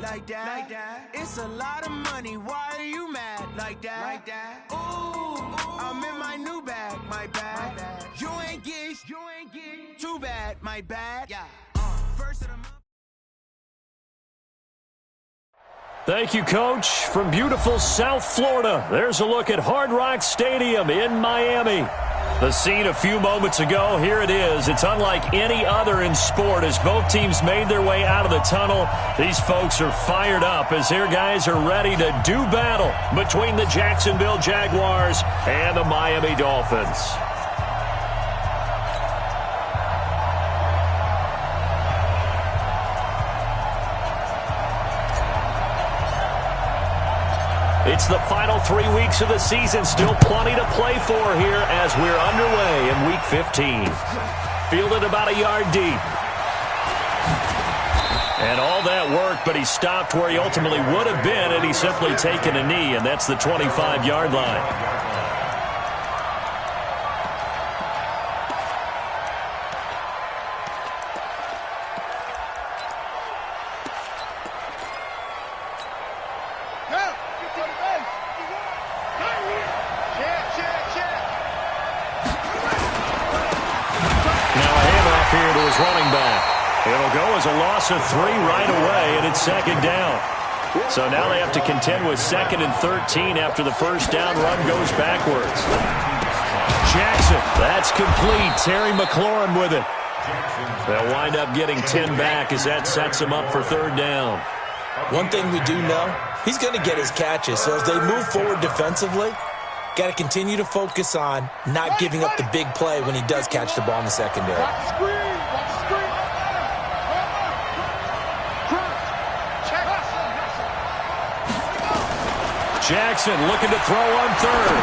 like that. It's a lot of money, why are you mad like that? Ooh, I'm in my new bag, my bad. You ain't getting too bad, my bad. Yeah. First of the month. Thank you, Coach. From beautiful South Florida, there's a look at Hard Rock Stadium in Miami. The scene a few moments ago, here it is. It's unlike any other in sport as both teams made their way out of the tunnel. These folks are fired up as their guys are ready to do battle between the Jacksonville Jaguars and the Miami Dolphins. It's the final 3 weeks of the season. Still plenty to play for here as we're underway in Week 15. Fielded about a yard deep. And all that work, but he stopped where he ultimately would have been, and he's simply taken a knee, and that's the 25-yard line. A loss of 3 right away, and it's second down. So now they have to contend with 2nd and 13 after the first down run goes backwards. Jackson, that's complete. Terry McLaurin with it. They'll wind up getting 10 back as that sets him up for 3rd down. One thing we do know, he's going to get his catches. So as they move forward defensively, got to continue to focus on not giving up the big play when he does catch the ball in the secondary. Jackson looking to throw on 3rd.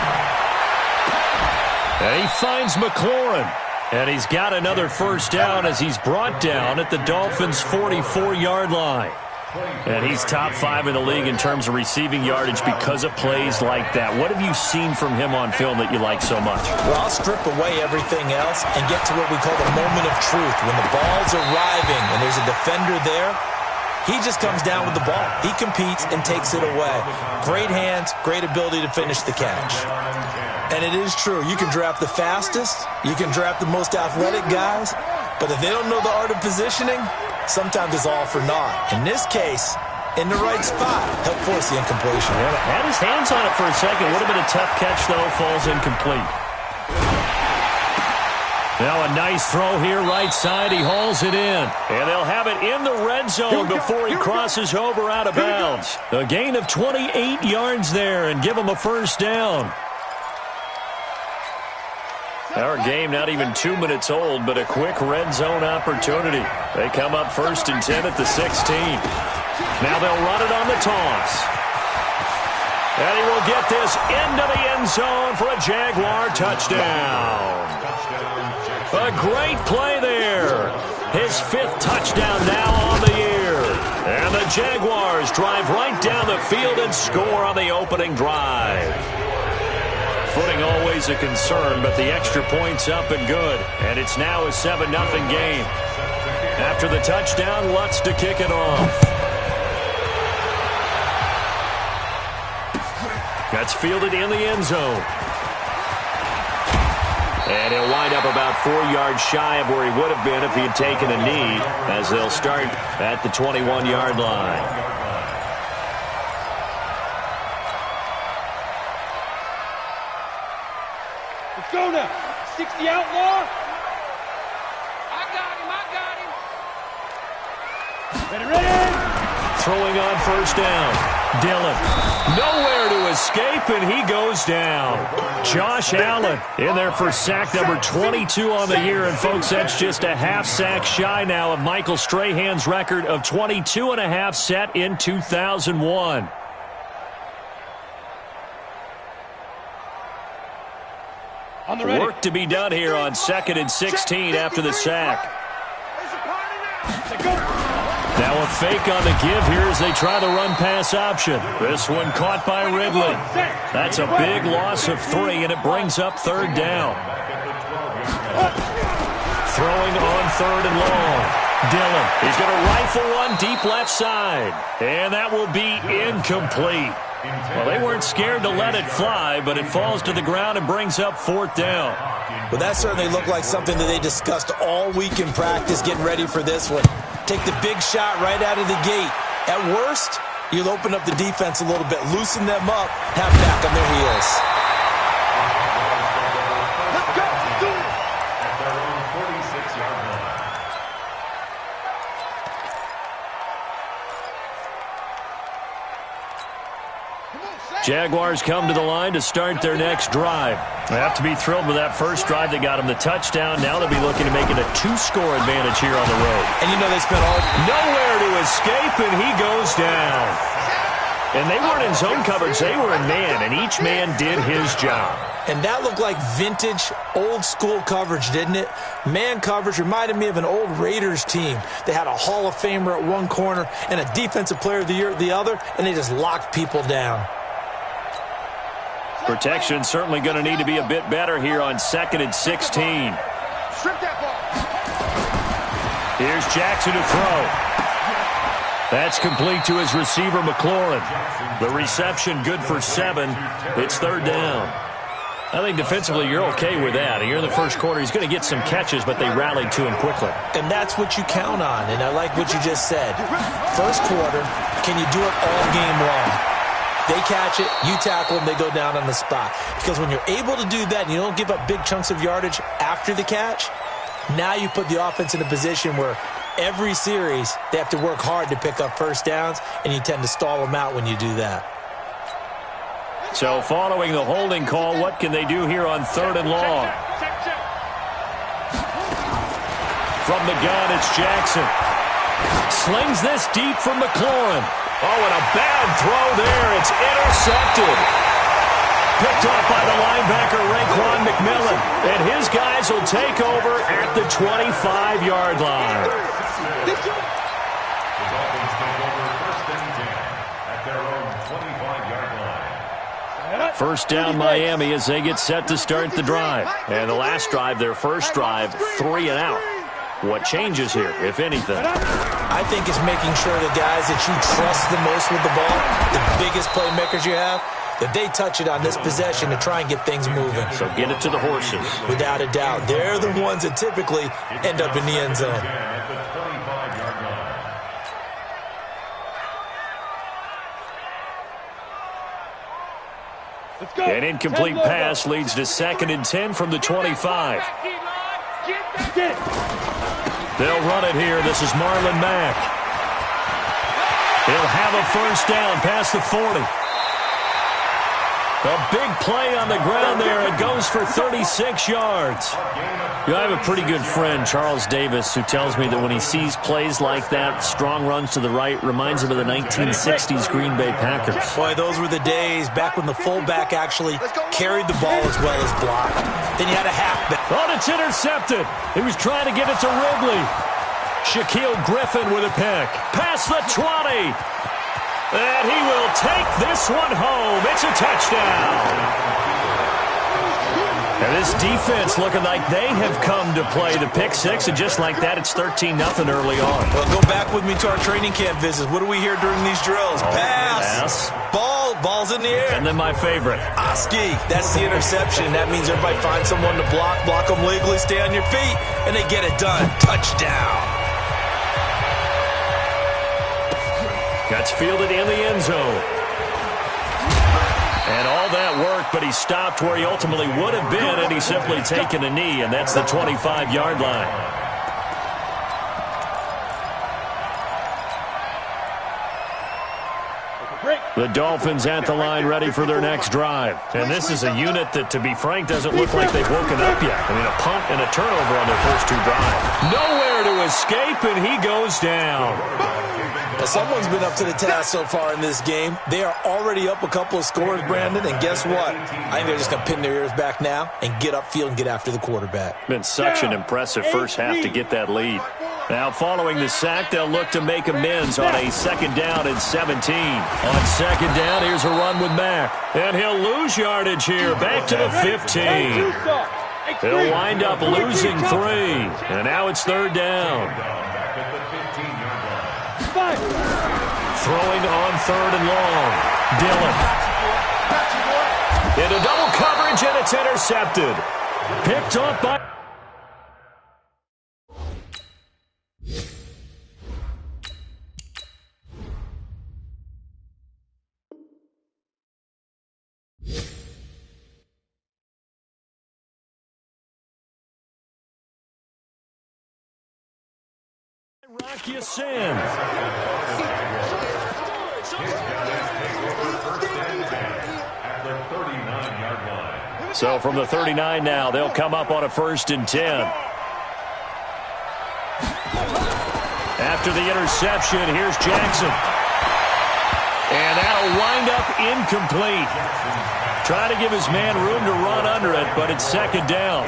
And he finds McLaurin. And he's got another first down as he's brought down at the Dolphins' 44-yard line. And he's top 5 in the league in terms of receiving yardage because of plays like that. What have you seen from him on film that you like so much? Well, I'll strip away everything else and get to what we call the moment of truth. When the ball's arriving and there's a defender there, he just comes down with the ball. He competes and takes it away. Great hands, great ability to finish the catch. And it is true. You can draft the fastest, you can draft the most athletic guys, but if they don't know the art of positioning, sometimes it's all for naught. In this case, in the right spot, help force the incompletion. Yeah, had his hands on it for a second. Would have been a tough catch, though. Falls incomplete. Now a nice throw here right side. He hauls it in. And they'll have it in the red zone before he crosses over out of bounds. A gain of 28 yards there and give him a first down. Our game not even 2 minutes old, but a quick red zone opportunity. They come up 1st and 10 at the 16. Now they'll run it on the toss. And he will get this into the end zone for a Jaguar touchdown. A great play there. His 5th touchdown now on the year. And the Jaguars drive right down the field and score on the opening drive. Footing always a concern, but the extra point's up and good. And it's now a 7-0 game. After the touchdown, Lutz to kick it off. That's fielded in the end zone. And he'll wind up about 4 yards shy of where he would have been if he had taken a knee, as they'll start at the 21-yard line. Let's go now. 60 outlaw. I got him. Ready. Throwing on first down. Dillon, nowhere to escape, and he goes down. Josh Allen in there for sack number 22 on the year, and folks, that's just a half sack shy now of Michael Strahan's record of 22 and a half set in 2001. Work to be done here on 2nd and 16 after the sack. Now a fake on the give here as they try the run-pass option. This one caught by Ridley. That's a big loss of 3, and it brings up 3rd down. Throwing on 3rd and long. Dillon, he's going to rifle one deep left side. And that will be incomplete. Well, they weren't scared to let it fly, but it falls to the ground and brings up 4th down. Well, that certainly looked like something that they discussed all week in practice, getting ready for this one. Take the big shot right out of the gate. At worst, you'll open up the defense a little bit, loosen them up, have back on their heels. Let's go. Do it. At their own 46-yard line. Jaguars come to the line to start their next drive. They have to be thrilled with that first drive that got them the touchdown. Now they'll be looking to make it a 2-score advantage here on the road. And you know they spent all... Nowhere to escape, and he goes down. And they weren't in zone coverage. They were in man, and each man did his job. And that looked like vintage, old-school coverage, didn't it? Man coverage reminded me of an old Raiders team. They had a Hall of Famer at one corner and a Defensive Player of the Year at the other, and they just locked people down. Protection certainly going to need to be a bit better here on 2nd and 16. Strip that ball. Here's Jackson to throw. That's complete to his receiver, McLaurin. The reception good for 7. It's 3rd down. I think defensively you're okay with that. Here in the first quarter, he's going to get some catches, but they rallied to him quickly. And that's what you count on, and I like what you just said. First quarter, can you do it all game long? They catch it, you tackle them, they go down on the spot. Because when you're able to do that and you don't give up big chunks of yardage after the catch, now you put the offense in a position where every series they have to work hard to pick up first downs, and you tend to stall them out when you do that. So following the holding call, what can they do here on 3rd and long? From the gun, it's Jackson. Slings this deep from McLaurin. Oh, and a bad throw there. It's intercepted. Picked off by the linebacker, Raekwon McMillan. And his guys will take over at the 25-yard line. The Dolphins take over 1st and 10 at their own 25-yard line. First down, Miami, as they get set to start the drive. And the last drive, their first drive, 3 and out. What changes here, if anything? I think it's making sure the guys that you trust the most with the ball, the biggest playmakers you have, that they touch it on this possession to try and get things moving. So get it to the horses. Without a doubt. They're the ones that typically end up in the end zone. At the 25-yard line. Let's go. An incomplete pass leads to 2nd and 10 from the 25. Get it. They'll run it here. This is Marlon Mack. He'll have a first down past the 40. A big play on the ground there. It goes for 36 yards. You know, I have a pretty good friend, Charles Davis, who tells me that when he sees plays like that, strong runs to the right, reminds him of the 1960s Green Bay Packers. Boy, those were the days back when the fullback actually carried the ball as well as blocked. Then you had a halfback. Oh, it's intercepted. He was trying to get it to Ridley. Shaquille Griffin with a pick. Past the 20. And he will take this one home. It's a touchdown. And this defense looking like they have come to play the pick six, and just like that, it's 13-0 early on. Well, go back with me to our training camp visits. What do we hear during these drills? Pass. Ball's in the air. And then my favorite. Oski, that's the interception. That means everybody finds someone to block them legally, stay on your feet, and they get it done. Touchdown. Gets fielded in the end zone. And all that work, but he stopped where he ultimately would have been, and he's simply taken a knee, and that's the 25-yard line. The Dolphins at the line ready for their next drive. And this is a unit that, to be frank, doesn't look like they've woken up yet. I mean, a punt and a turnover on their first two drives. Nowhere to escape, and he goes down. Well, someone's been up to the task so far in this game. They are already up a couple of scores, Brandon, and guess what? I think they're just going to pin their ears back now and get upfield and get after the quarterback. Been such an impressive first half to get that lead. Now, following the sack, they'll look to make amends on a 2nd down and 17. On 2nd down, here's a run with Mack. And he'll lose yardage here, back to the 15. He'll wind up losing 3. And now it's 3rd down. Throwing on 3rd and long. Dillon. Into double coverage, and it's intercepted. Picked up by... Rock Ya-Sin. So from the 39 now, they'll come up on a 1st and 10. After the interception, here's Jackson. And that'll wind up incomplete. Trying to give his man room to run under it, but it's 2nd down.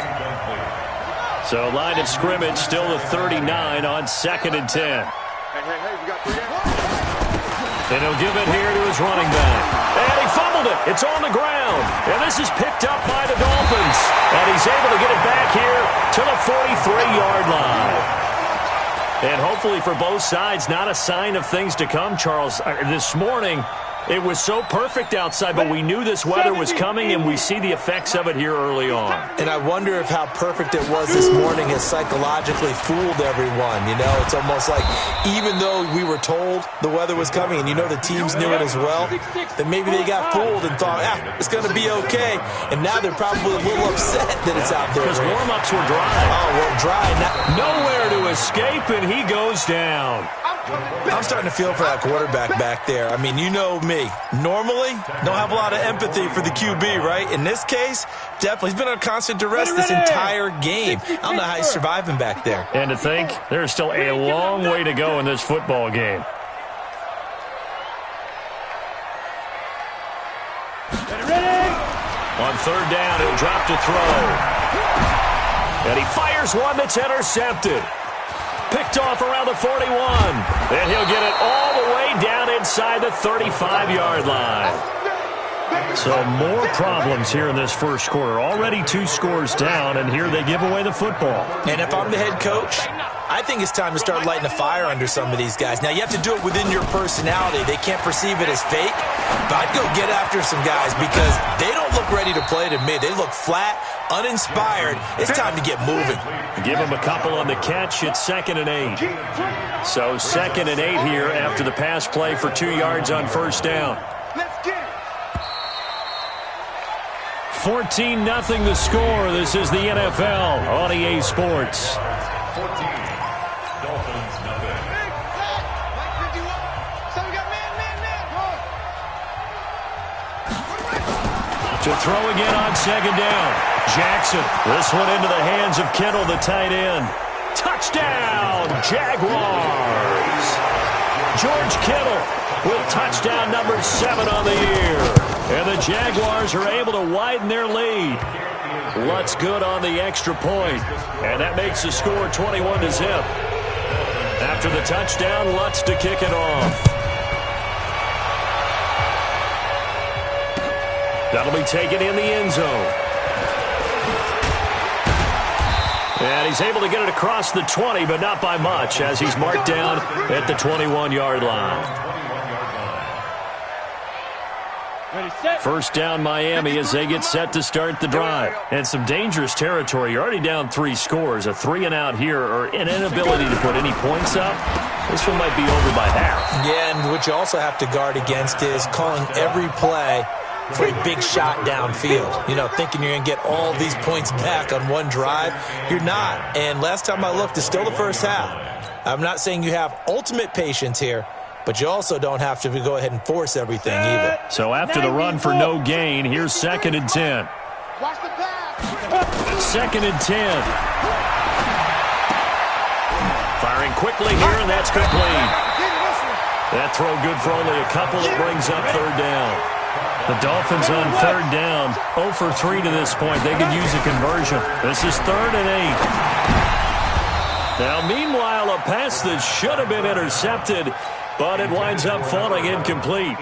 So line of scrimmage still the 39 on 2nd and 10. And he'll give it here to his running back. And he fumbled it. It's on the ground. And this is picked up by the Dolphins. And he's able to get it back here to the 43-yard line. And hopefully for both sides, not a sign of things to come, Charles. This morning, it was so perfect outside, but we knew this weather was coming, and we see the effects of it here early on. And I wonder if how perfect it was this morning has psychologically fooled everyone. You know, it's almost like even though we were told the weather was coming, and you know the teams knew it as well, that maybe they got fooled and thought, it's going to be okay. And now they're probably a little upset that it's out there. Because warm-ups were dry. Oh, well, dry. Nowhere to escape, and he goes down. I'm starting to feel for that quarterback back there. I mean, you know me. Normally, don't have a lot of empathy for the QB, right? In this case, definitely. He's been under constant duress this entire game. I don't know how he's surviving back there. And to think, there's still a long way to go in this football game. On 3rd down, he'll drop to throw. And he fires one that's intercepted. Picked off around the 41. And he'll get it all the way down inside the 35-yard line. So more problems here in this first quarter. Already 2 scores down, and here they give away the football. And if I'm the head coach, I think it's time to start lighting a fire under some of these guys. Now, you have to do it within your personality. They can't perceive it as fake. But I'd go get after some guys because they don't look ready to play to me. They look flat, uninspired. It's time to get moving. Give them a couple on the catch. It's 2nd and 8. So 2nd and 8 here after the pass play for 2 yards on 1st down. 14-0 the score. This is the NFL on EA Sports. 14. Dolphins nothing. To throw again on 2nd down. Jackson. This one into the hands of Kittle, the tight end. Touchdown, Jaguars. George Kittle with touchdown number 7 on the year. And the Jaguars are able to widen their lead. Lutz good on the extra point. And that makes the score 21-0. After the touchdown, Lutz to kick it off. That'll be taken in the end zone. And he's able to get it across the 20, but not by much, as he's marked down at the 21-yard line. First down Miami as they get set to start the drive. And some dangerous territory. You're already down 3 scores. A 3-and-out here or an inability to put any points up. This one might be over by half. Yeah, and what you also have to guard against is calling every play for a big shot downfield. You know, thinking you're going to get all these points back on one drive. You're not. And last time I looked, it's still the first half. I'm not saying you have ultimate patience here, but you also don't have to go ahead and force everything either. So after the run for no gain, here's 2nd and 10. 2nd and 10. Firing quickly here, and that's complete. That throw good for only a couple. It brings up 3rd down. The Dolphins on 3rd down, 0 for 3 to this point. They could use a conversion. This is 3rd and 8. Now, meanwhile, a pass that should have been intercepted, but it winds up falling incomplete.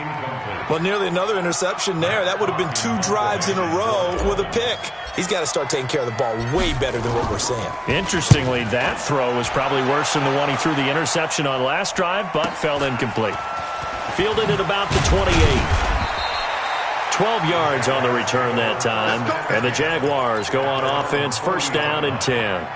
Well, nearly another interception there. That would have been 2 drives in a row with a pick. He's got to start taking care of the ball way better than what we're saying. Interestingly, that throw was probably worse than the one he threw the interception on last drive, but fell incomplete. Fielded at about the 28. 12 yards on the return that time. And the Jaguars go on offense, first down and 10.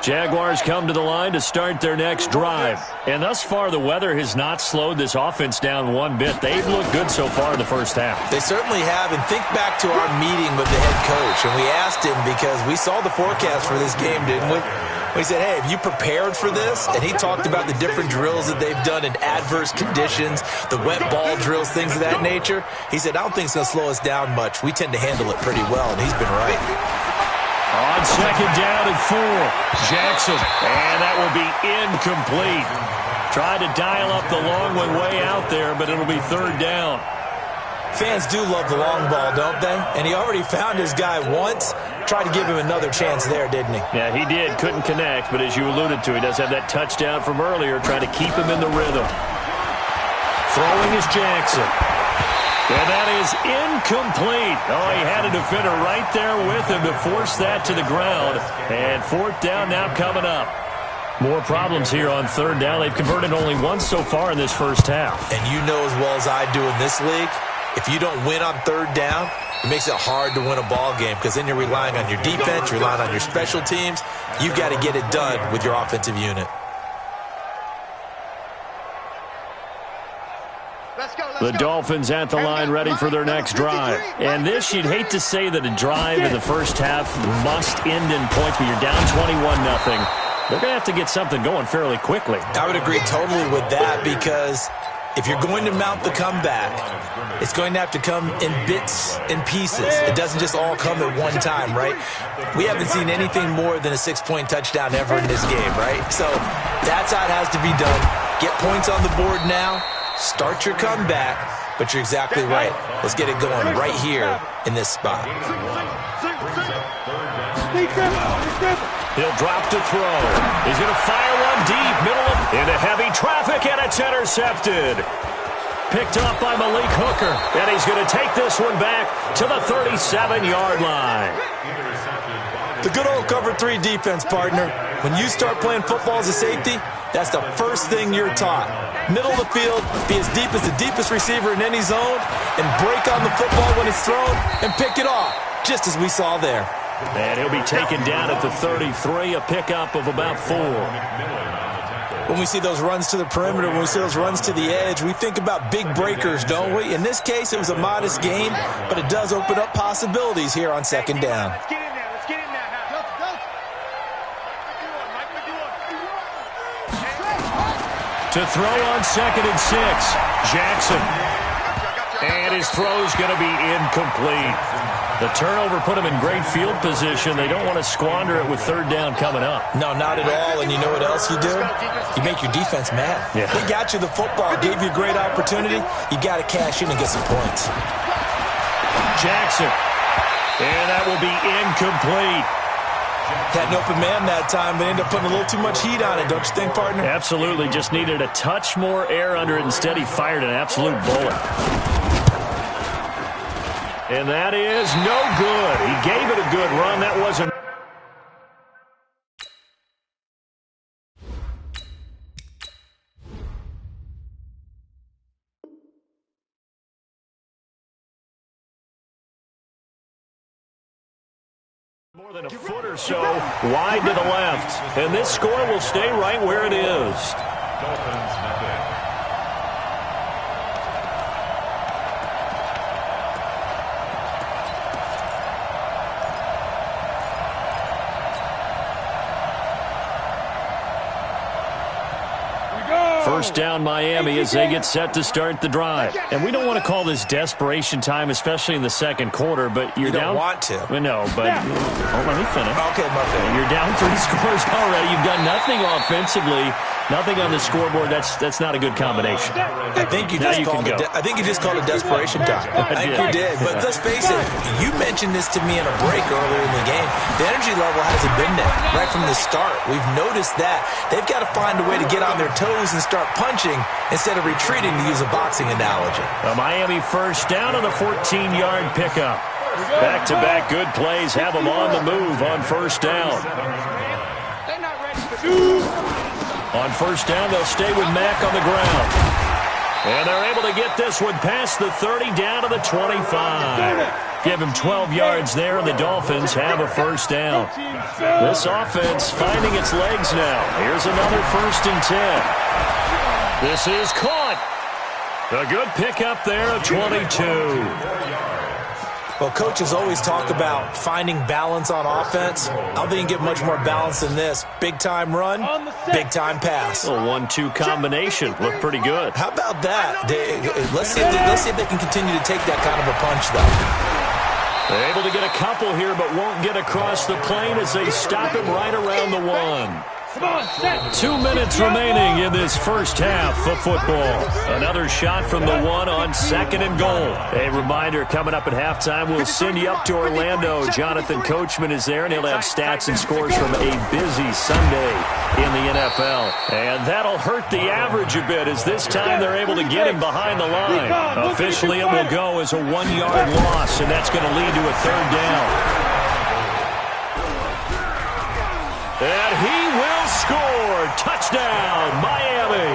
Jaguars come to the line to start their next drive. And thus far, the weather has not slowed this offense down one bit. They've looked good so far in the first half. They certainly have. And think back to our meeting with the head coach. And we asked him, because we saw the forecast for this game, didn't we? We said, hey, have you prepared for this? And he talked about the different drills that they've done in adverse conditions, the wet ball drills, things of that nature. He said, I don't think it's going to slow us down much. We tend to handle it pretty well, and he's been right. On second down and 4, Jackson. And that will be incomplete. Tried to dial up the long one way out there, but it'll be third down. Fans do love the long ball, don't they? And he already found his guy once. Tried to give him another chance there, didn't he? Yeah, he did. Couldn't connect, but as you alluded to, he does have that touchdown from earlier, trying to keep him in the rhythm. Throwing is Jackson. And that is incomplete. Oh, he had a defender right there with him to force that to the ground. And fourth down now coming up. More problems here on third down. They've converted only once so far in this first half. And you know as well as I do in this league, if you don't win on third down, it makes it hard to win a ball game, because then you're relying on your defense, you're relying on your special teams. You've got to get it done with your offensive unit. The Dolphins at the line ready for their next drive. And this, you'd hate to say that a drive in the first half must end in points, but you're down 21-0. They're going to have to get something going fairly quickly. I would agree totally with that, because if you're going to mount the comeback, it's going to have to come in bits and pieces. It doesn't just all come at one time, right? We haven't seen anything more than a 6-point touchdown ever in this game, right? So that's how it has to be done. Get points on the board now. Start your comeback, but you're exactly right. Let's get it going right here in this spot. He'll drop to throw. He's going to fire one deep, middle into heavy traffic, and it's intercepted. Picked up by Malik Hooker, and he's going to take this one back to the 37-yard line. The good old cover 3 defense, partner. When you start playing football as a safety, that's the first thing you're taught. Middle of the field, be as deep as the deepest receiver in any zone, and break on the football when it's thrown and pick it off, just as we saw there. And he'll be taken down at the 33, a pickup of about 4. When we see those runs to the perimeter, when we see those runs to the edge, we think about big breakers, don't we? In this case, it was a modest gain, but it does open up possibilities here on second down. Let's get in there. Let's get in there. To throw on second and 6, Jackson. And his throw's going to be incomplete. The turnover put him in great field position. They don't want to squander it with third down coming up. No, not at all. And you know what else you do? You make your defense mad. Yeah. They got you the football, gave you a great opportunity. You got to cash in and get some points. Jackson. And that will be incomplete. Had an open man that time, but ended up putting a little too much heat on it, don't you think, partner? Absolutely. Just needed a touch more air under it. Instead, he fired an absolute bullet. And that is no good. He gave it a good run. That wasn't. More than a foot or so wide to the left. And this score will stay right where it is. Dolphins method. First down Miami as they get set to start the drive. And we don't want to call this desperation time, especially in the second quarter, but you're down. You don't want to. No, but let me finish. Okay, my bad. You're down 3 scores already. You've done nothing offensively. Nothing on the scoreboard. That's not a good combination. I think you just called it desperation time. I think you did. But let's face it, you mentioned this to me in a break earlier in the game. The energy level hasn't been there right from the start. We've noticed that. They've got to find a way to get on their toes and start punching instead of retreating, to use a boxing analogy. A Miami first down on a 14-yard pickup. Back-to-back good plays have them on the move on first down. They're not ready for On first down, they'll stay with Mack on the ground. And they're able to get this one past the 30 down to the 25. Give him 12 yards there, and the Dolphins have a first down. This offense finding its legs now. Here's another 1st and 10. This is caught. A good pickup there of 22. Well, coaches always talk about finding balance on offense. I don't think you can get much more balance than this. Big-time run, big-time pass. A 1-2 combination. Looked pretty good. How about that? Let's see if they can continue to take that kind of a punch, though. They're able to get a couple here, but won't get across the plane as they stop him right around the 1. 2 minutes remaining in this first half of football. Another shot from the 1 on 2nd and goal. A reminder, coming up at halftime, we'll send you up to Orlando. Jonathan Coachman is there, and he'll have stats and scores from a busy Sunday in the NFL. And that'll hurt the average a bit, as this time they're able to get him behind the line. Officially, it will go as a 1-yard loss, and that's going to lead to a 3rd down. And he will score. Touchdown, Miami.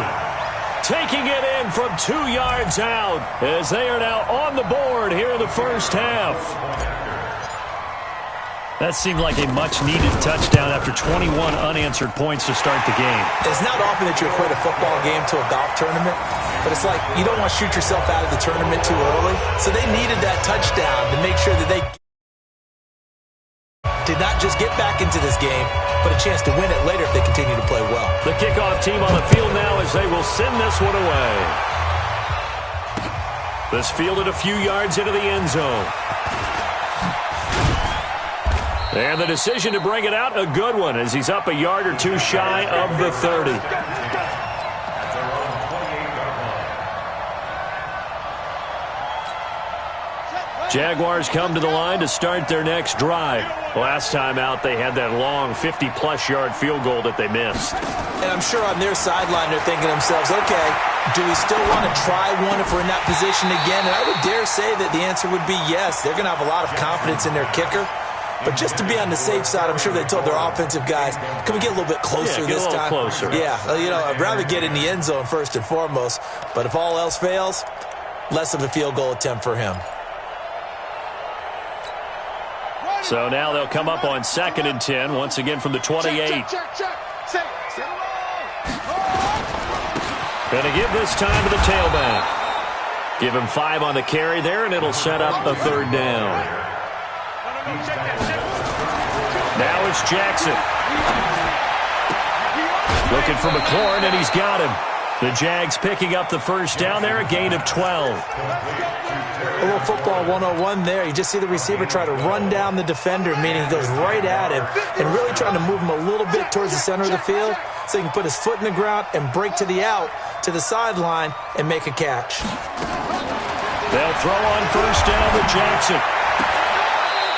Taking it in from 2 yards out as they are now on the board here in the first half. That seemed like a much-needed touchdown after 21 unanswered points to start the game. It's not often that you equate a football game to a golf tournament, but it's like you don't want to shoot yourself out of the tournament too early. So they needed that touchdown to make sure that they did not just get back into this game, but a chance to win it later if they continue to play well. The kickoff team on the field now as they will send this one away. This fielded a few yards into the end zone. And the decision to bring it out, a good one, as he's up a yard or two shy of the 30. Jaguars come to the line to start their next drive. Last time out, they had that long 50-plus yard field goal that they missed. And I'm sure on their sideline they're thinking to themselves, okay, do we still want to try one if we're in that position again? And I would dare say that the answer would be yes. They're going to have a lot of confidence in their kicker. But just to be on the safe side, I'm sure they told their offensive guys, can we get a little bit closer this time? Closer. Yeah, I'd rather get in the end zone first and foremost. But if all else fails, less of a field goal attempt for him. So now they'll come up on 2nd and 10, once again from the 28. Check. Going to give this time to the tailback. Give him 5 on the carry there, and it'll set up a 3rd down. Now it's Jackson. Looking for McLaurin, and he's got him. The Jags picking up the first down there, a gain of 12. A little football 101 there. You just see the receiver try to run down the defender, meaning he goes right at him and really trying to move him a little bit towards the center of the field so he can put his foot in the ground and break to the out, to the sideline, and make a catch. They'll throw on first down to Jackson.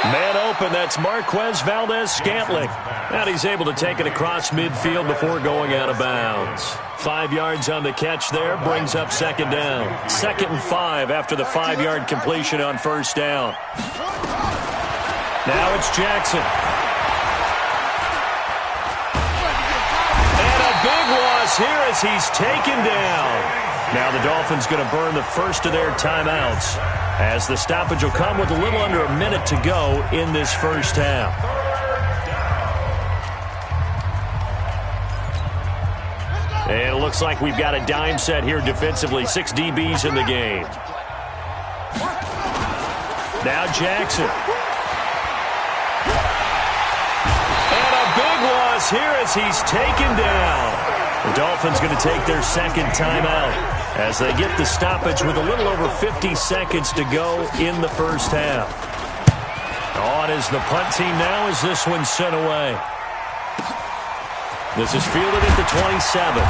Man open, that's Marquez Valdez-Scantling. And he's able to take it across midfield before going out of bounds. 5 yards on the catch there, brings up 2nd down. 2nd and 5 after the 5-yard completion on first down. Now it's Jackson. And a big loss here as he's taken down. Now the Dolphins going to burn the first of their timeouts, as the stoppage will come with a little under a minute to go in this first half. And it looks like we've got a dime set here defensively. 6 DBs in the game. Now Jackson. And a big loss here as he's taken down. The Dolphins going to take their 2nd timeout as they get the stoppage with a little over 50 seconds to go in the first half. On is the punt team now as this one's sent away. This is fielded at the 27.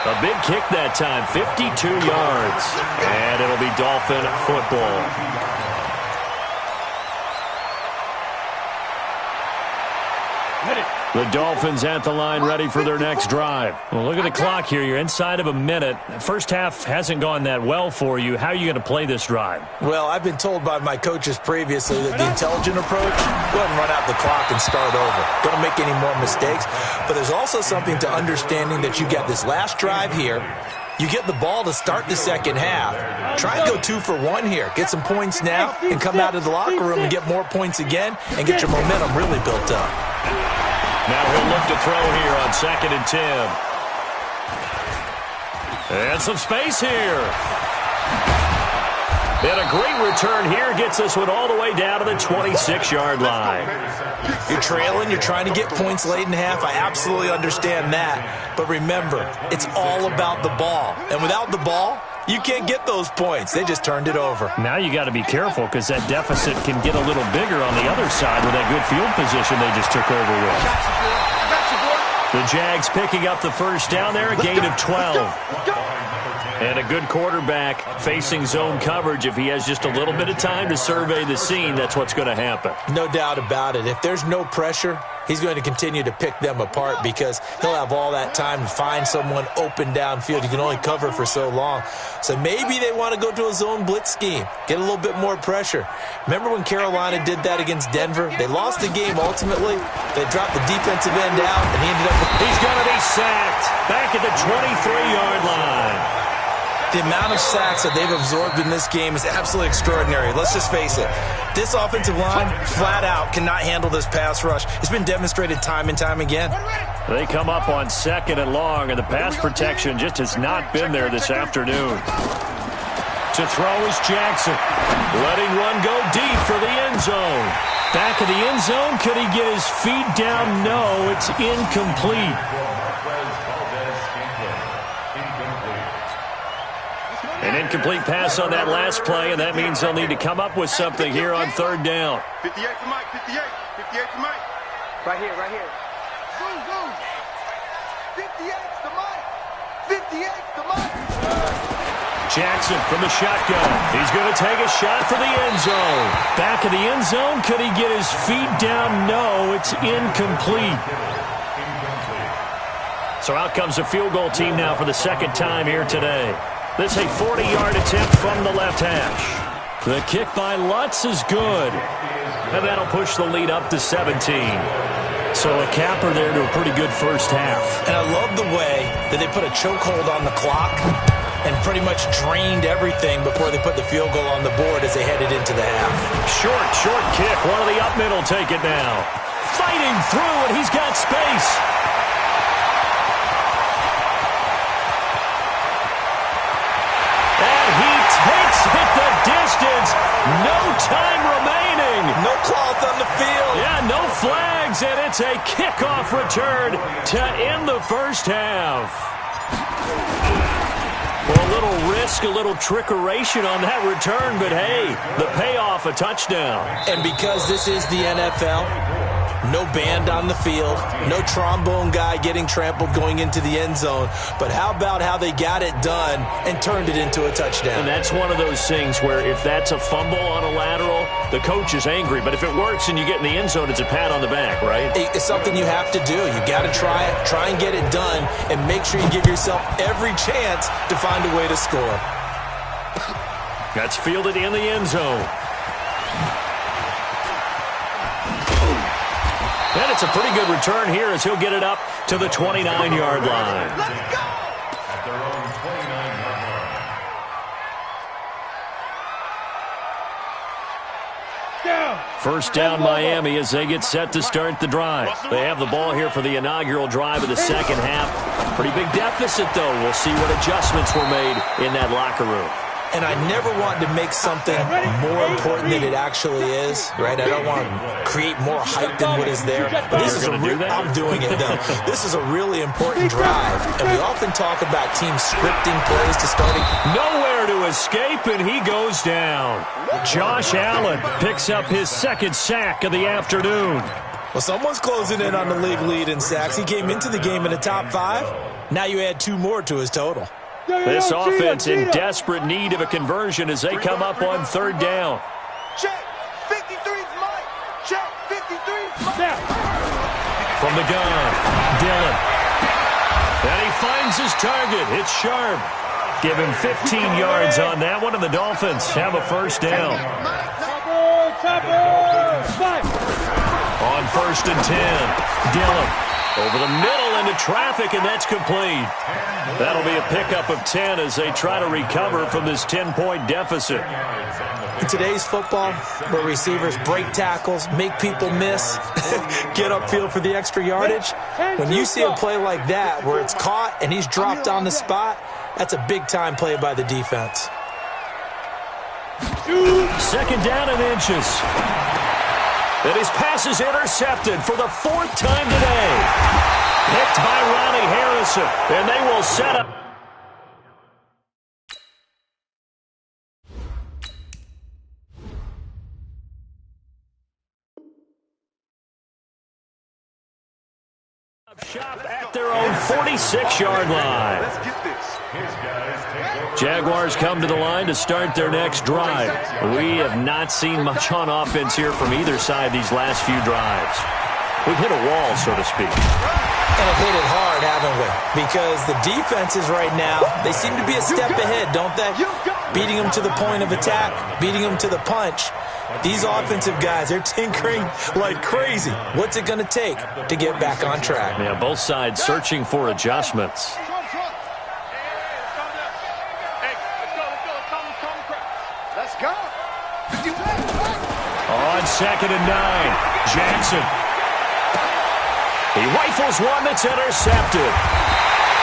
A big kick that time, 52 yards. And it'll be Dolphin football. The Dolphins at the line ready for their next drive. Well, look at the clock here. You're inside of a minute. First half hasn't gone that well for you. How are you going to play this drive? Well, I've been told by my coaches previously that the intelligent approach, go ahead and run out the clock and start over. Don't make any more mistakes. But there's also something to understanding that you got this last drive here. You get the ball to start the second half. Try and go 2 for 1 here. Get some points now and come out of the locker room and get more points again and get your momentum really built up. Now he'll look to throw here on 2nd and 10. And some space here. And a great return here gets this one all the way down to the 26-yard line. You're trailing. You're trying to get points late in half. I absolutely understand that. But remember, it's all about the ball. And without the ball, you can't get those points. They just turned it over. Now you got to be careful because that deficit can get a little bigger on the other side with that good field position they just took over with. The Jags picking up the first down there, a gain of 12. And a good quarterback facing zone coverage. If he has just a little bit of time to survey the scene, that's what's going to happen. No doubt about it. If there's no pressure, he's going to continue to pick them apart because he'll have all that time to find someone open downfield. You can only cover for so long. So maybe they want to go to a zone blitz scheme, get a little bit more pressure. Remember when Carolina did that against Denver? They lost the game ultimately. They dropped the defensive end out, and he ended up with... He's going to be sacked back at the 23-yard line. The amount of sacks that they've absorbed in this game is absolutely extraordinary. Let's just face it. This offensive line, flat out, cannot handle this pass rush. It's been demonstrated time and time again. They come up on 2nd and long, and the pass protection just has not been there this afternoon. To throw is Jackson. Letting one go deep for the end zone. Back of the end zone. Could he get his feet down? No, it's incomplete. An incomplete pass on that last play, and that means they'll need to come up with something here on 3rd down. 58 to Mike, 58. 58 to Mike. Right here, right here. Zoom, zoom. 58 to Mike. 58 to Mike. Jackson from the shotgun. He's going to take a shot for the end zone. Back of the end zone. Could he get his feet down? No, it's incomplete. So out comes the field goal team now for the 2nd time here today. This a 40-yard attempt from the left hash. The kick by Lutz is good. And that'll push the lead up to 17. So a capper there to a pretty good first half. And I love the way that they put a chokehold on the clock and pretty much drained everything before they put the field goal on the board as they headed into the half. Short kick. One of the up middle take it now. Fighting through, and he's got space. Takes it the distance. No time remaining. No cloth on the field. Yeah, no flags, and it's a kickoff return to end the first half. Well, a little risk, a little trickeration on that return, but hey, the payoff, a touchdown. And because this is the NFL, no band on the field, no trombone guy getting trampled going into the end zone. But how about how they got it done and turned it into a touchdown? And that's one of those things where if that's a fumble on a lateral, the coach is angry. But if it works and you get in the end zone, it's a pat on the back, right? It's something you have to do. You got to try it, try and get it done, and make sure you give yourself every chance to find a way to score. That's fielded in the end zone. And it's a pretty good return here as he'll get it up to the 29-yard line. Let's go! At their own 29-yard line. Down. First down Miami as they get set to start the drive. They have the ball here for the inaugural drive of the second half. Pretty big deficit, though. We'll see what adjustments were made in that locker room. And I never want to make something more important than it actually is, right? I don't want to create more hype than what is there. But this is I'm doing it, though. This is a really important drive. And we often talk about teams scripting plays to starting. Nowhere to escape, and he goes down. Josh Allen picks up his second sack of the afternoon. Well, someone's closing in on the league lead in sacks. He came into the game in the top 5. Now you add 2 more to his total. This offense in desperate need of a conversion as they come up on 3rd down. Check. 53's Mike. Check. 53's Mike. From the gun, Dillon. And he finds his target. It's Sharp. Give him 15 yards on that one, and the Dolphins have a 1st down. On 1st and 10, Dillon over the middle into traffic, and that's complete. That'll be a pickup of 10 as they try to recover from this 10-point deficit. In today's football, where receivers break tackles, make people miss, get upfield for the extra yardage, when you see a play like that where it's caught and he's dropped on the spot, that's a big-time play by the defense. 2nd down and inches. And his pass is intercepted for the 4th time today. Picked by Ronnie Harrison, and they will set up. Shop at their own 46-yard line. Let's get this. Jaguars come to the line to start their next drive. We have not seen much on offense here from either side these last few drives. We've hit a wall, so to speak. And have hit it hard, haven't we? Because the defenses right now, they seem to be a step ahead, don't they? Beating them to the point of attack, beating them to the punch. These offensive guys, they're tinkering like crazy. What's it going to take to get back on track? Yeah, both sides searching for adjustments. Let's go. On 2nd and 9, Jackson. He rifles one that's intercepted.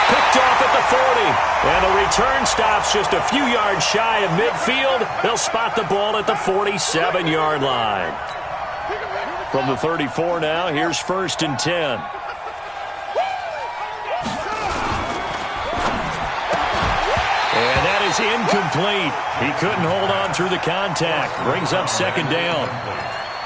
Picked off at the 40. And the return stops just a few yards shy of midfield. They'll spot the ball at the 47-yard line. From the 34 now, here's 1st and 10. And that is incomplete. He couldn't hold on through the contact. Brings up 2nd down.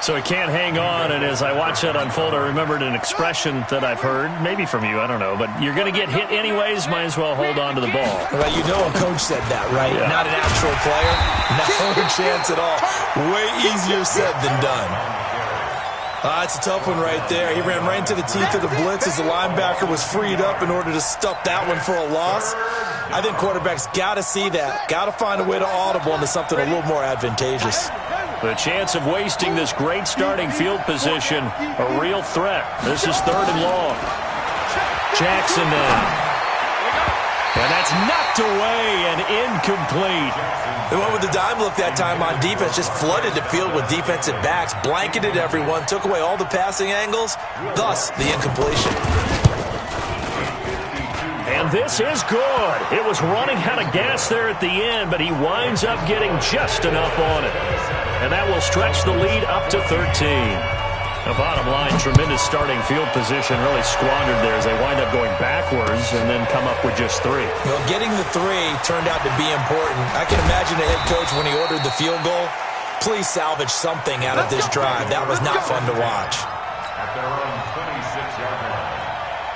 So he can't hang on, and as I watch that unfold, I remembered an expression that I've heard, maybe from you, I don't know, but you're going to get hit anyways, might as well hold on to the ball. Well, you know a coach said that, right? Yeah. Not an actual player. No chance at all. Way easier said than done. It's a tough one right there. He ran right into the teeth of the blitz as the linebacker was freed up in order to stuff that one for a loss. I think quarterbacks got to see that. Got to find a way to audible into something a little more advantageous. The chance of wasting this great starting field position, a real threat. This is 3rd and long. Jackson now. And that's knocked away and incomplete. They went with the dime look that time on defense, just flooded the field with defensive backs, blanketed everyone, took away all the passing angles, thus the incompletion. And this is good. It was running out of gas there at the end, but he winds up getting just enough on it. And that will stretch the lead up to 13. The bottom line, tremendous starting field position, really squandered there as they wind up going backwards and then come up with just 3. Well, getting the 3 turned out to be important. I can imagine the head coach when he ordered the field goal. Please salvage something out of this drive. That was not fun to watch. At their own 26-yard line.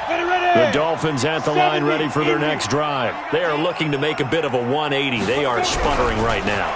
The Dolphins at the line ready for their next drive. They are looking to make a bit of a 180. They are sputtering right now.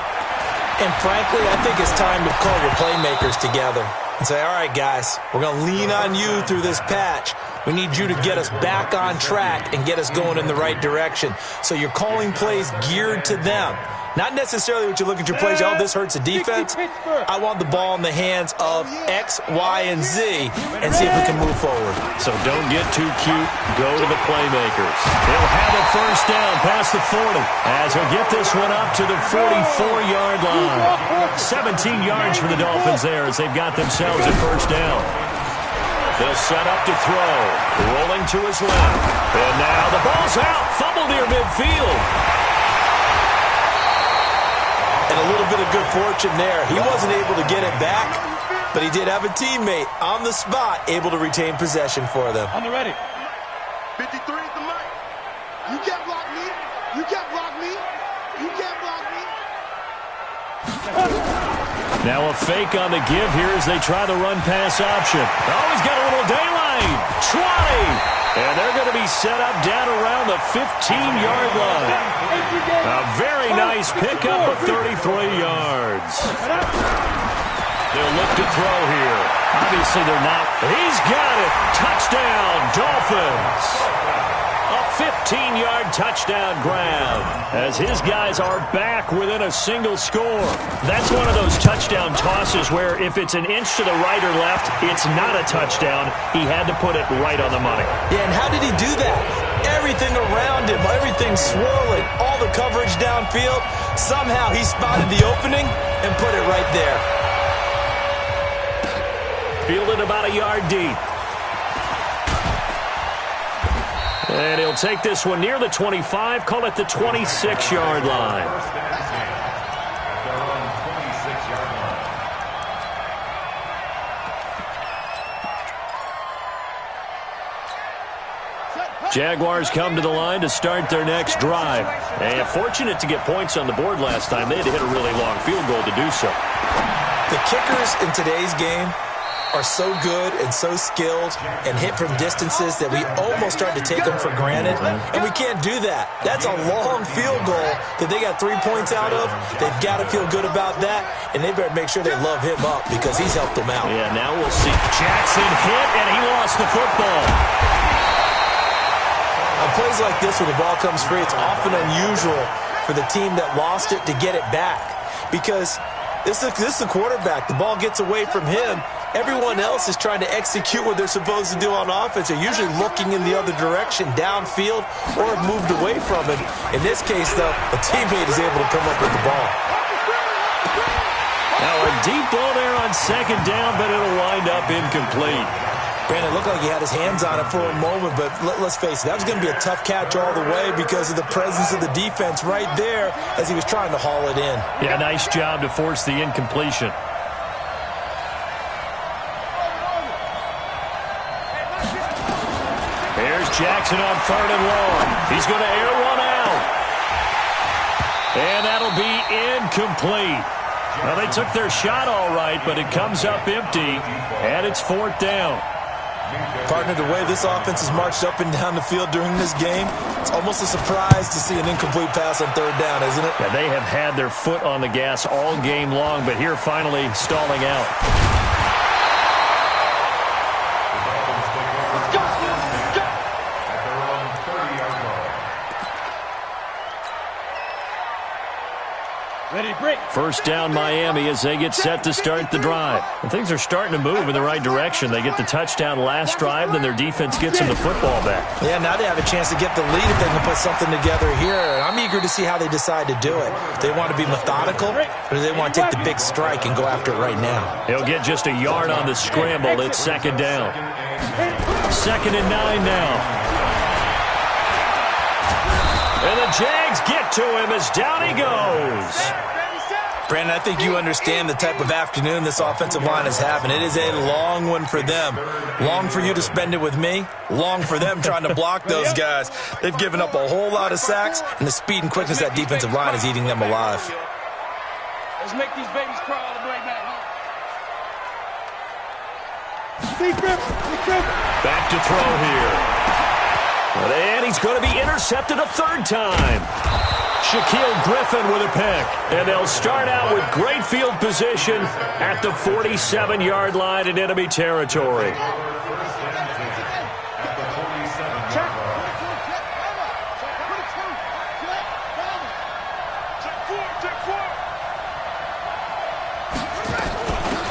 And frankly, I think it's time to call your playmakers together and say, all right, guys, we're going to lean on you through this patch. We need you to get us back on track and get us going in the right direction. So you're calling plays geared to them. Not necessarily what you look at your plays, oh, this hurts the defense. I want the ball in the hands of X, Y, and Z and see if we can move forward. So don't get too cute. Go to the playmakers. They'll have a 1st down past the 40 as he'll get this one up to the 44-yard line. 17 yards for the Dolphins there as they've got themselves a 1st down. They'll set up to throw. Rolling to his left. And now the ball's out. Fumble near midfield. And a little bit of good fortune there. He wasn't able to get it back, but he did have a teammate on the spot able to retain possession for them. On the ready. 53 is the mic. You can't block me. You can't block me. You can't block me. Now a fake on the give here as they try the run-pass option. Oh, he's got a little daylight. 20. And they're going to be set up down around the 15-yard line. A very nice pickup of 33 yards. They'll look to throw here. Obviously, they're not. He's got it. Touchdown, Dolphins. A 15-yard touchdown grab as his guys are back within a single score. That's one of those touchdown tosses where if it's an inch to the right or left, it's not a touchdown. He had to put it right on the money. Yeah, and how did he do that? Everything around him, everything swirling, all the coverage downfield. Somehow he spotted the opening and put it right there. Fielded about a yard deep. And he'll take this one near the 25, call it the 26-yard line. Jaguars come to the line to start their next drive. And fortunate to get points on the board last time. They had to hit a really long field goal to do so. The kickers in today's game are so good and so skilled and hit from distances that we almost start to take them for granted, and we can't do that. That's a long field goal that they got 3 points out of. They've got to feel good about that, and they better make sure they love him up because he's helped them out. Yeah, now we'll see. Jackson hit, and he lost the football. On plays like this where the ball comes free, it's often unusual for the team that lost it to get it back because this is the quarterback. The ball gets away from him. Everyone else is trying to execute what they're supposed to do on offense. They're usually looking in the other direction, downfield, or have moved away from it. In this case, though, a teammate is able to come up with the ball. Now a deep ball there on second down, but it'll wind up incomplete. Brandon, it looked like he had his hands on it for a moment, but let's face it, that was going to be a tough catch all the way because of the presence of the defense right there as he was trying to haul it in. Yeah, nice job to force the incompletion. Here's Jackson on 3rd and long. He's going to air one out. And that'll be incomplete. Well, they took their shot all right, but it comes up empty, and it's 4th down. Partner, the way this offense has marched up and down the field during this game, it's almost a surprise to see an incomplete pass on 3rd down, isn't it? Yeah, they have had their foot on the gas all game long, but here finally stalling out. First down Miami as they get set to start the drive. And things are starting to move in the right direction. They get the touchdown last drive, then their defense gets them the football back. Yeah, now they have a chance to get the lead if they can put something together here. And I'm eager to see how they decide to do it. Do they want to be methodical, or do they want to take the big strike and go after it right now? He'll get just a yard on the scramble. It's 2nd down. 2nd and 9 now. And the Jags get to him as down he goes. Brandon, I think you understand the type of afternoon this offensive line is having. It is a long one for them. Long for you to spend it with me. Long for them trying to block those guys. They've given up a whole lot of sacks, and the speed and quickness of that defensive line is eating them alive. Let's make these babies cry all the way back. Back to throw here. And he's going to be intercepted a 3rd time. Shaquille Griffin with a pick. And they'll start out with great field position at the 47-yard line in enemy territory.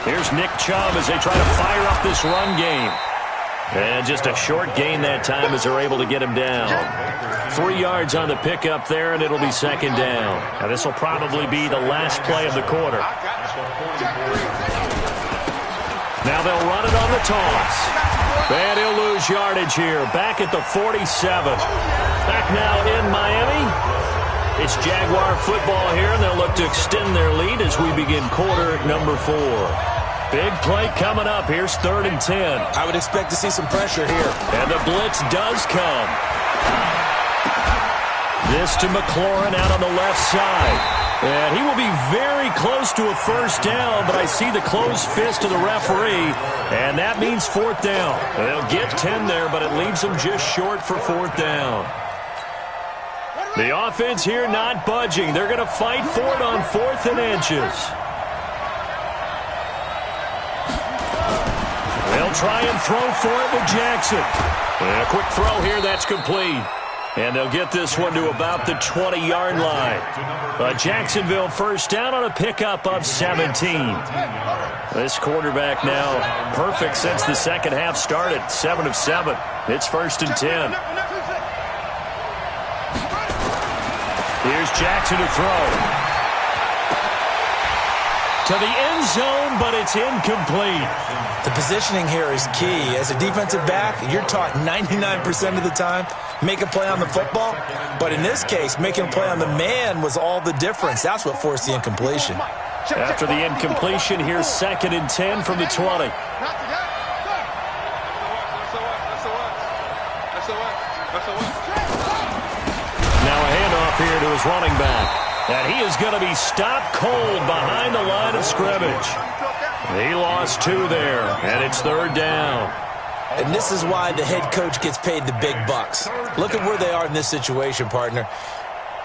Here's Nick Chubb as they try to fire up this run game. And just a short gain that time as they're able to get him down. 3 yards on the pickup there, and it'll be 2nd down. Now, this will probably be the last play of the quarter. Now they'll run it on the toss. And he'll lose yardage here. Back at the 47. Back now in Miami. It's Jaguar football here, and they'll look to extend their lead as we begin quarter number 4. Big play coming up. Here's 3rd and 10. I would expect to see some pressure here. And the blitz does come. This to McLaurin out on the left side. And he will be very close to a first down, but I see the closed fist of the referee, and that means fourth down. They'll get 10 there, but it leaves them just short for fourth down. The offense here not budging. They're going to fight for it on 4th and inches. They'll try and throw for it with Jackson. And a quick throw here, that's complete. And they'll get this one to about the 20-yard line. Jacksonville first down on a pickup of 17. This quarterback now perfect since the second half started. 7 of 7. It's 1st and 10. Here's Jackson to throw. To the end zone, but it's incomplete. The positioning here is key. As a defensive back, you're taught 99% of the time, make a play on the football. But in this case, making a play on the man was all the difference. That's what forced the incompletion. After the incompletion, here's 2nd and 10 from the 20. Now a handoff here to his running back. And he is going to be stopped cold behind the line of scrimmage. He lost 2 there, and it's 3rd down. And this is why the head coach gets paid the big bucks. Look at where they are in this situation, partner.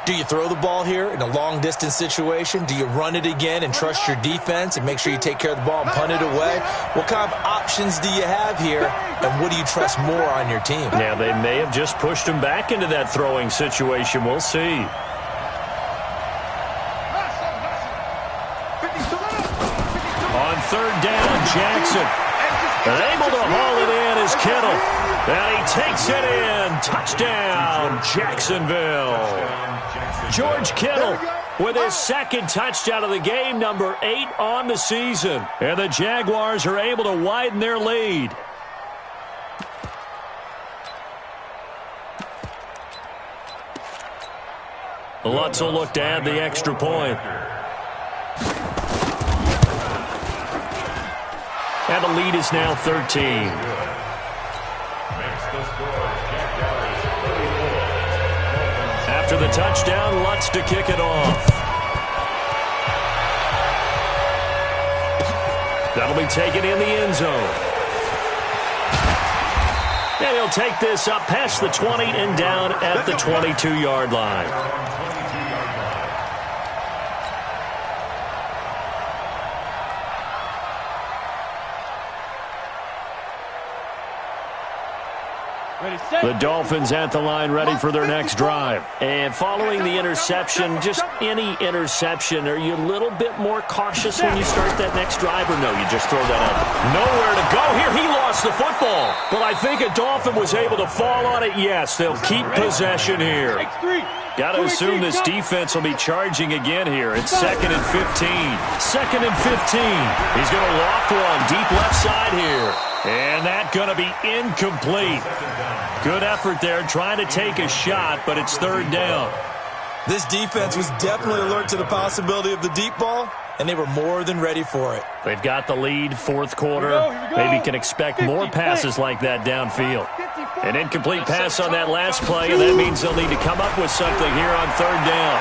Do you throw the ball here in a long-distance situation? Do you run it again and trust your defense and make sure you take care of the ball and punt it away? What kind of options do you have here, and what do you trust more on your team? Yeah, they may have just pushed him back into that throwing situation. We'll see. On 3rd down, Jackson. And able to haul it in is Kittle. And he takes it in. Touchdown, Jacksonville. George Kittle with his 2nd touchdown of the game, number 8 on the season. And the Jaguars are able to widen their lead. Lutz will look to add the extra point. And the lead is now 13. After the touchdown, Lutz to kick it off. That'll be taken in the end zone. And he'll take this up past the 20 and down at the 22-yard line. The Dolphins at the line ready for their next drive. And following the interception, just any interception, are you a little bit more cautious when you start that next drive, or no, you just throw that up? Nowhere to go here. He lost the football. But I think a Dolphin was able to fall on it. Yes, they'll keep possession here. Got to assume this defense will be charging again here. It's 2nd and 15. 2nd and 15. He's going to loft one deep left side here. And that's going to be incomplete. Good effort there trying to take a shot, but it's 3rd down. This defense was definitely alert to the possibility of the deep ball, and they were more than ready for it. They've got the lead, 4th quarter. Maybe can expect more passes like that downfield. An incomplete pass on that last play, and that means they'll need to come up with something here on 3rd down.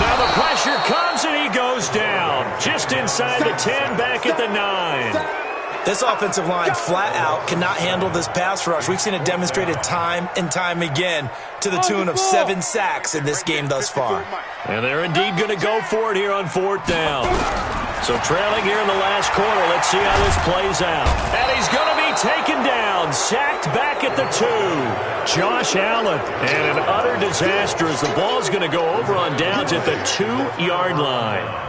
Now the pressure comes, and he goes down. Just inside the 10, back at the 9. This offensive line flat out cannot handle this pass rush. We've seen it demonstrated time and time again to the tune of 7 sacks in this game thus far. And they're indeed going to go for it here on 4th down. So trailing here in the last quarter, let's see how this plays out. And he's going to be taken down, sacked back at the 2. Josh Allen, and an utter disaster as the ball's going to go over on downs at the 2-yard line.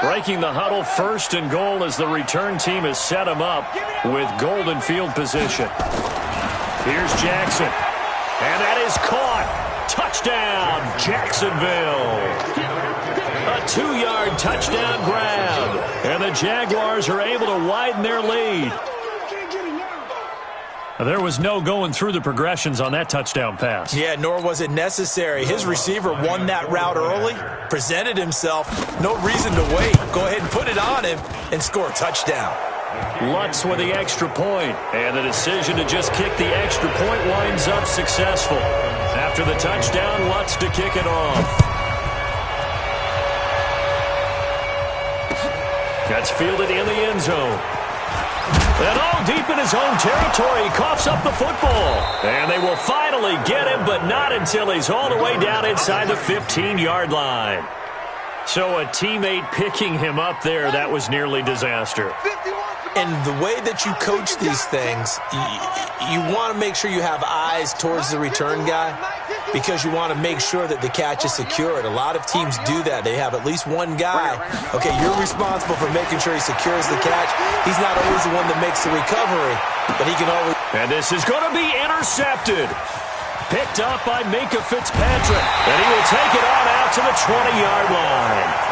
Breaking the huddle, 1st and goal as the return team has set him up with golden field position. Here's Jackson. And that is caught. Touchdown, Jacksonville. A 2-yard touchdown grab. And the Jaguars are able to widen their lead. There was no going through the progressions on that touchdown pass. Yeah, nor was it necessary. His receiver won that route early, presented himself. No reason to wait. Go ahead and put it on him and score a touchdown. Lutz with the extra point. And the decision to just kick the extra point winds up successful. After the touchdown, Lutz to kick it off. That's fielded in the end zone. And all deep in his own territory, he coughs up the football. And they will finally get him, but not until he's all the way down inside the 15-yard line. So a teammate picking him up there, that was nearly disaster. And the way that you coach these things, you want to make sure you have eyes towards the return guy because you want to make sure that the catch is secured. A lot of teams do that. They have at least one guy. Okay, you're responsible for making sure he secures the catch. He's not always the one that makes the recovery, but he can always... And this is going to be intercepted. Picked up by Minka Fitzpatrick. And he will take it on out to the 20-yard line.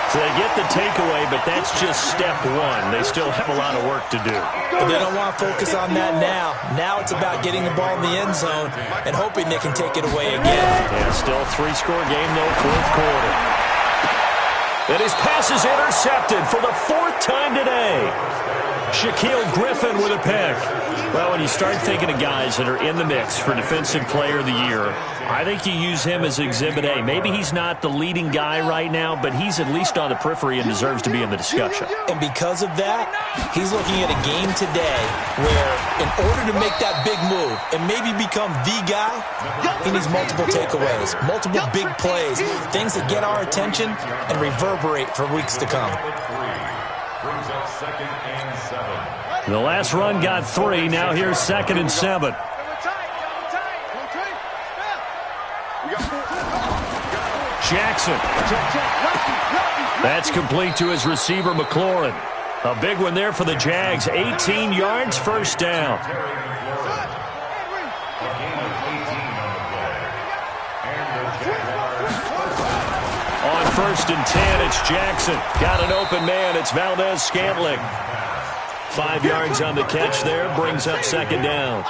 So they get the takeaway, but that's just step one. They still have a lot of work to do. But they don't want to focus on that now. Now it's about getting the ball in the end zone and hoping they can take it away again. Yeah, still a 3-score game, though, fourth quarter. And his pass is intercepted for the fourth time today. Shaquille Griffin with a pick. Well, when you start thinking of guys that are in the mix for Defensive Player of the Year, I think you use him as Exhibit A. Maybe he's not the leading guy right now, but he's at least on the periphery and deserves to be in the discussion. And because of that, he's looking at a game today where in order to make that big move and maybe become the guy, he needs multiple takeaways, multiple big plays, things that get our attention and reverberate for weeks to come. Brings up 2nd and 7. The last run got 3. Now here's 2nd and 7. Jackson. That's complete to his receiver, McLaurin. A big one there for the Jags. 18 yards, first down. On 1st and 10, it's Jackson. Got an open man. It's Valdez-Scantling. 5 yards on the catch there. Brings up 2nd down.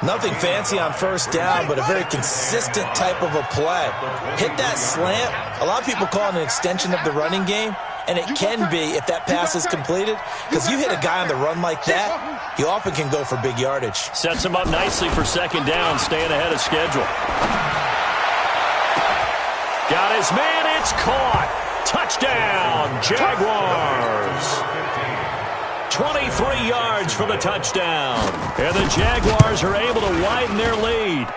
Nothing fancy on 1st down, but a very consistent type of a play. Hit that slant. A lot of people call it an extension of the running game, and it can be if that pass is completed, because you hit a guy on the run like that, you often can go for big yardage. Sets him up nicely for 2nd down, staying ahead of schedule. Got his man, it's caught. Touchdown, Jaguars. 23 yards for the touchdown. And the Jaguars are able to widen their lead.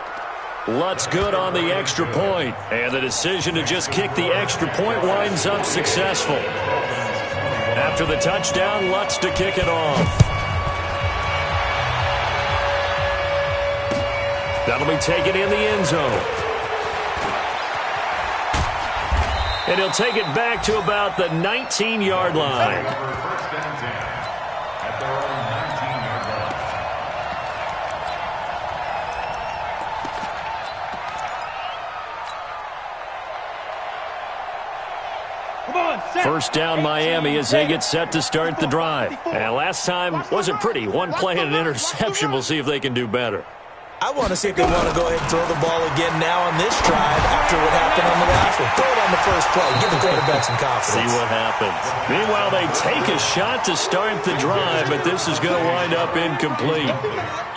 Lutz good on the extra point. And the decision to just kick the extra point winds up successful. After the touchdown, Lutz to kick it off. That'll be taken in the end zone. And he'll take it back to about the 19-yard line. First and 10 at their own 19-yard line. First down, Miami, as they get set to start the drive. And last time wasn't pretty. One play and an interception. We'll see if they can do better. I want to see if they want to go ahead and throw the ball again now on this drive after what happened on the last one. Throw it on the first play. Give the quarterback some confidence. See what happens. Meanwhile, they take a shot to start the drive, but this is going to wind up incomplete.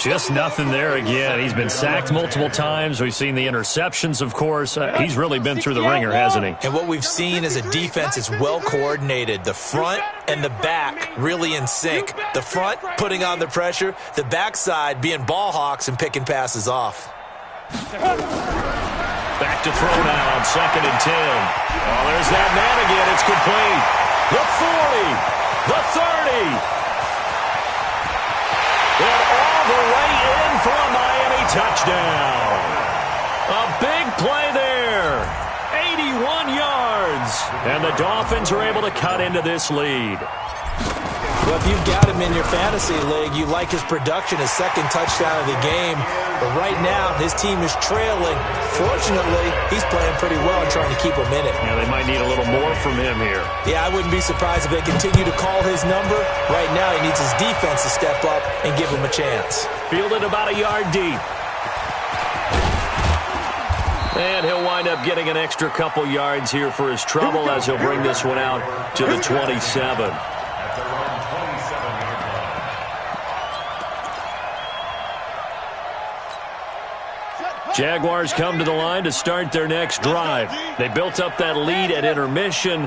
Just nothing there again. He's been sacked multiple times. We've seen the interceptions, of course. He's really been through the ringer, hasn't he? And what we've seen is a defense that's well coordinated. The front and the back really in sync. The front putting on the pressure. The backside being ball hawks and picking passes off. Back to throw now on 2nd and 10. Oh, there's that man again. It's complete. The 40. The 30. And all the way in for a Miami touchdown. A big play there. 81 yards. And the Dolphins are able to cut into this lead. Well, if you've got him in your fantasy league, you like his production, his 2nd touchdown of the game. But right now, his team is trailing. Fortunately, he's playing pretty well and trying to keep him in it. Yeah, they might need a little more from him here. Yeah, I wouldn't be surprised if they continue to call his number. Right now, he needs his defense to step up and give him a chance. Fielded about a yard deep. And he'll wind up getting an extra couple yards here for his trouble as he'll bring this one out to the 27. Jaguars come to the line to start their next drive. They built up that lead at intermission.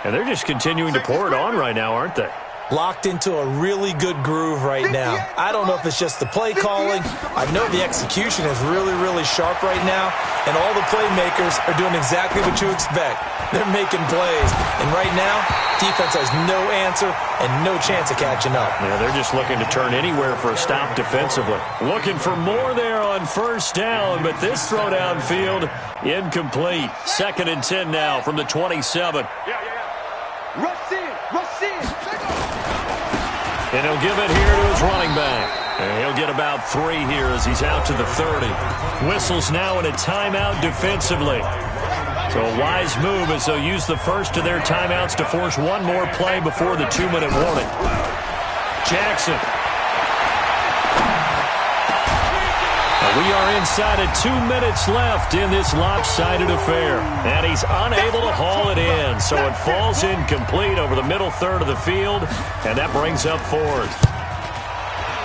And they're just continuing to pour it on right now, aren't they? Locked into a really good groove right now. I don't know if it's just the play calling. I know the execution is really, really sharp right now, and all the playmakers are doing exactly what you expect. They're making plays, and right now, defense has no answer and no chance of catching up. Yeah, they're just looking to turn anywhere for a stop defensively. Looking for more there on first down, but this throw downfield, incomplete. 2nd and 10 now from the 27. Rush in, rush in. And he'll give it here to his running back. And he'll get about 3 here as he's out to the 30. Whistles now in a timeout defensively. So a wise move as they'll use the first of their timeouts to force one more play before the 2-minute warning. Jackson. We are inside of 2 minutes left in this lopsided affair. And he's unable to haul it in. So it falls incomplete over the middle third of the field. And that brings up 4th.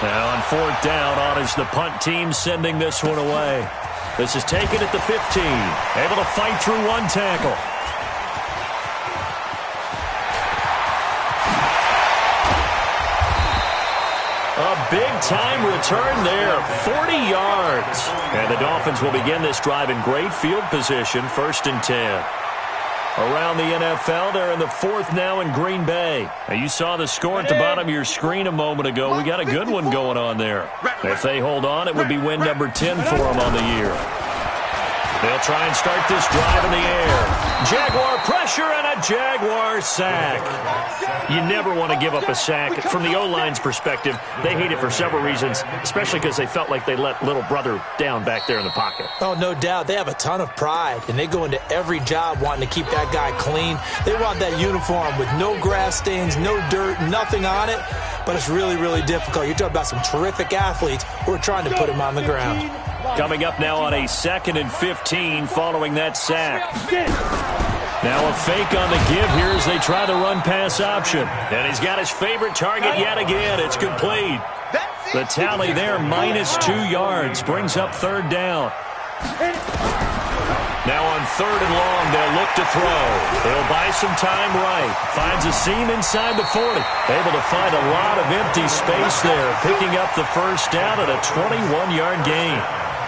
Now on 4th down, on is the punt team sending this one away. This is taken at the 15. Able to fight through one tackle. A big-time return there, 40 yards. And the Dolphins will begin this drive in great field position, 1st and 10. Around the NFL, they're in the 4th now in Green Bay. Now, you saw the score at the bottom of your screen a moment ago. We got a good one going on there. If they hold on, it would be win number 10 for them on the year. They'll try and start this drive in the air. Jaguar pressure and a Jaguar sack. You never want to give up a sack. From the O-line's perspective, they hate it for several reasons, especially because they felt like they let little brother down back there in the pocket. Oh, no doubt. They have a ton of pride, and they go into every job wanting to keep that guy clean. They want that uniform with no grass stains, no dirt, nothing on it, but it's really, really difficult. You're talking about some terrific athletes who are trying to put him on the ground. Coming up now on a 2nd and 15 following that sack. Now a fake on the give here as they try the run-pass option. And he's got his favorite target yet again. It's complete. The tally there, -2 yards, brings up 3rd down. Now on 3rd and long, they'll look to throw. They'll buy some time right. Finds a seam inside the 40. Able to find a lot of empty space there, picking up the 1st down at a 21-yard gain.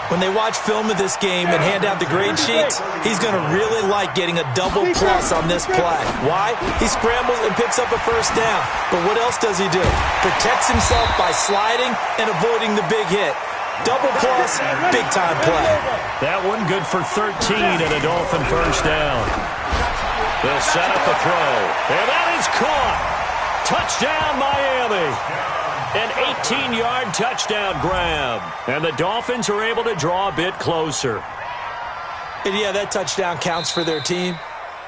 When they watch film of this game and hand out the grade sheets, he's going to really like getting a double plus on this play. Why? He scrambles and picks up a 1st down. But what else does he do? Protects himself by sliding and avoiding the big hit. Double plus, big-time play. That one good for 13 and a Dolphin 1st down. They'll set up a throw. And that is caught. Touchdown, Miami. An 18-yard touchdown grab. And the Dolphins are able to draw a bit closer. And yeah, that touchdown counts for their team,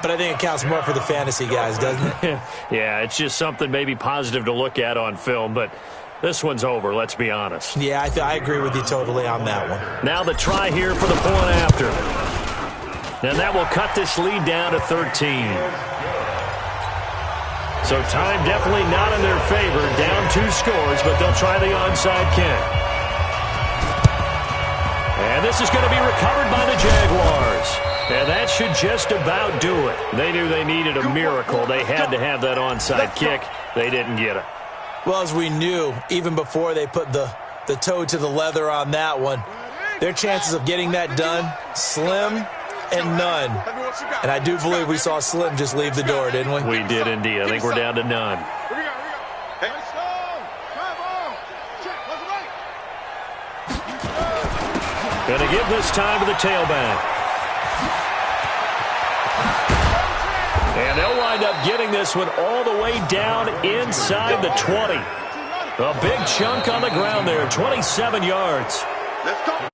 but I think it counts more for the fantasy guys, doesn't it? Yeah, it's just something maybe positive to look at on film, but this one's over, let's be honest. Yeah, I agree with you totally on that one. Now the try here for the point after. And that will cut this lead down to 13. So time definitely not in their favor. Down 2 scores, but they'll try the onside kick. And this is going to be recovered by the Jaguars. And that should just about do it. They knew they needed a miracle. They had to have that onside kick. They didn't get it. Well, as we knew, even before they put the toe to the leather on that one, their chances of getting that done, slim and none. And I do believe we saw Slim just leave the door, didn't we? We did indeed. I think we're down to none. Going to give this time to the tailback. And they'll wind up getting this one all the way down inside the 20. A big chunk on the ground there, 27 yards. Let's go.